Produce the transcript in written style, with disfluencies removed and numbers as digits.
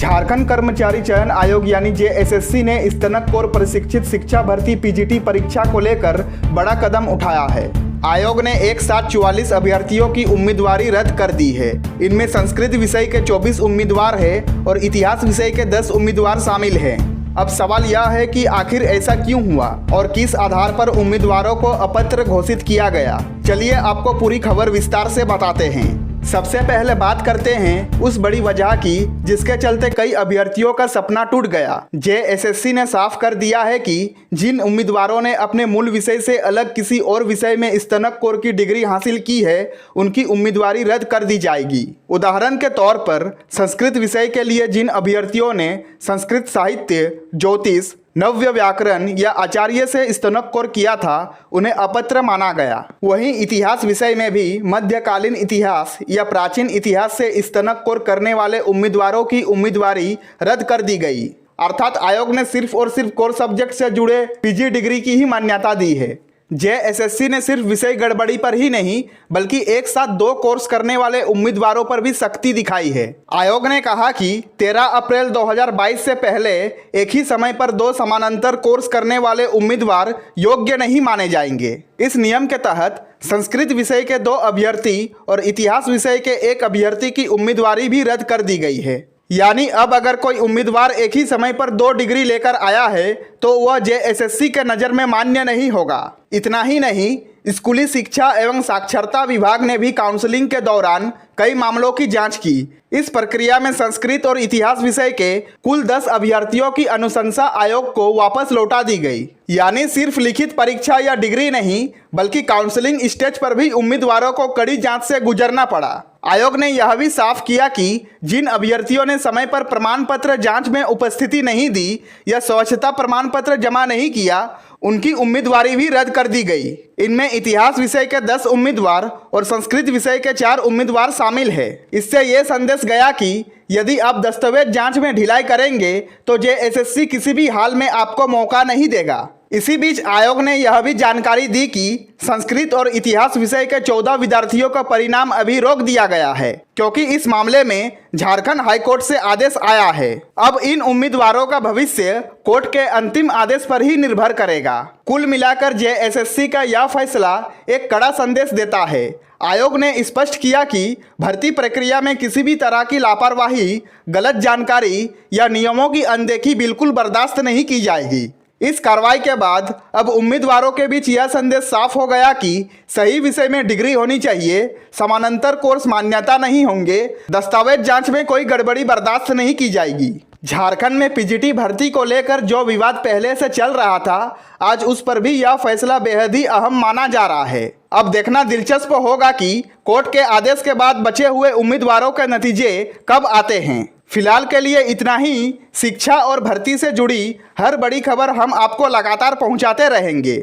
झारखंड कर्मचारी चयन आयोग यानी जेएसएससी ने स्नातकोत्तर प्रशिक्षित शिक्षा भर्ती पीजीटी परीक्षा को लेकर बड़ा कदम उठाया है। आयोग ने एक साथ 44 अभ्यर्थियों की उम्मीदवारी रद्द कर दी है। इनमें संस्कृत विषय के 24 उम्मीदवार हैं और इतिहास विषय के 10 उम्मीदवार शामिल हैं। अब सवाल यह है कि आखिर ऐसा क्यों हुआ और किस आधार पर उम्मीदवारों को अपात्र घोषित किया गया। चलिए आपको पूरी खबर विस्तार से बताते हैं। सबसे पहले बात करते हैं उस बड़ी वजह की जिसके चलते कई अभ्यर्थियों का सपना टूट गया। जेएसएससी ने साफ कर दिया है कि जिन उम्मीदवारों ने अपने मूल विषय से अलग किसी और विषय में स्नातकोत्तर की डिग्री हासिल की है उनकी उम्मीदवारी रद्द कर दी जाएगी। उदाहरण के तौर पर संस्कृत विषय के लिए जिन अभ्यर्थियों ने संस्कृत साहित्य, ज्योतिष, नव्य व्याकरण या आचार्य से स्नातकोत्तर किया था उन्हें अपात्र माना गया। वहीं इतिहास विषय में भी मध्यकालीन इतिहास या प्राचीन इतिहास से स्नातकोत्तर करने वाले उम्मीदवारों की उम्मीदवारी रद्द कर दी गई। अर्थात आयोग ने सिर्फ और सिर्फ कोर सब्जेक्ट से जुड़े पीजी डिग्री की ही मान्यता दी है। जेएसएससी ने सिर्फ विषय गड़बड़ी पर ही नहीं बल्कि एक साथ 2 कोर्स करने वाले उम्मीदवारों पर भी सख्ती दिखाई है। आयोग ने कहा कि 13 अप्रैल 2022 से पहले एक ही समय पर 2 समानांतर कोर्स करने वाले उम्मीदवार योग्य नहीं माने जाएंगे। इस नियम के तहत संस्कृत विषय के 2 अभ्यर्थी और इतिहास विषय के 1 अभ्यर्थी की उम्मीदवारी भी रद्द कर दी गई है। यानी अब अगर कोई उम्मीदवार एक ही समय पर 2 डिग्री लेकर आया है तो वह जेएसएससी के नज़र में मान्य नहीं होगा। इतना ही नहीं, स्कूली शिक्षा एवं साक्षरता विभाग ने भी काउंसलिंग के दौरान कई मामलों की जांच की। इस प्रक्रिया में संस्कृत और इतिहास विषय के कुल 10 अभ्यर्थियों की अनुशंसा आयोग को वापस लौटा दी गई। यानी सिर्फ लिखित परीक्षा या डिग्री नहीं बल्कि काउंसलिंग स्टेज पर भी उम्मीदवारों को कड़ी जांच से गुजरना पड़ा। आयोग ने यह भी साफ किया कि जिन अभ्यर्थियों ने समय पर प्रमाण पत्र जांच में उपस्थिति नहीं दी या स्वच्छता प्रमाण पत्र जमा नहीं किया उनकी उम्मीदवारी भी रद्द कर दी गई। इनमें इतिहास विषय के 10 उम्मीदवार और संस्कृत विषय के 4 उम्मीदवार शामिल है। इससे ये संदेश गया कि यदि आप दस्तावेज जांच में ढिलाई करेंगे तो जेएसएससी किसी भी हाल में आपको मौका नहीं देगा। इसी बीच आयोग ने यह भी जानकारी दी कि संस्कृत और इतिहास विषय के 14 विद्यार्थियों का परिणाम अभी रोक दिया गया है क्योंकि इस मामले में झारखंड हाईकोर्ट से आदेश आया है। अब इन उम्मीदवारों का भविष्य कोर्ट के अंतिम आदेश पर ही निर्भर करेगा। कुल मिलाकर जेएसएससी का यह फैसला एक कड़ा संदेश देता है। आयोग ने स्पष्ट किया कि भर्ती प्रक्रिया में किसी भी तरह की लापरवाही, गलत जानकारी या नियमों की अनदेखी बिल्कुल बर्दाश्त नहीं की जाएगी। इस कार्रवाई के बाद अब उम्मीदवारों के बीच यह संदेश साफ हो गया कि सही विषय में डिग्री होनी चाहिए, समानांतर कोर्स मान्यता नहीं होंगे, दस्तावेज जांच में कोई गड़बड़ी बर्दाश्त नहीं की जाएगी। झारखंड में पीजीटी भर्ती को लेकर जो विवाद पहले से चल रहा था आज उस पर भी यह फैसला बेहद ही अहम माना जा रहा है। अब देखना दिलचस्प होगा कि कोर्ट के आदेश के बाद बचे हुए उम्मीदवारों के नतीजे कब आते हैं। फिलहाल के लिए इतना ही। शिक्षा और भर्ती से जुड़ी हर बड़ी खबर हम आपको लगातार पहुंचाते रहेंगे।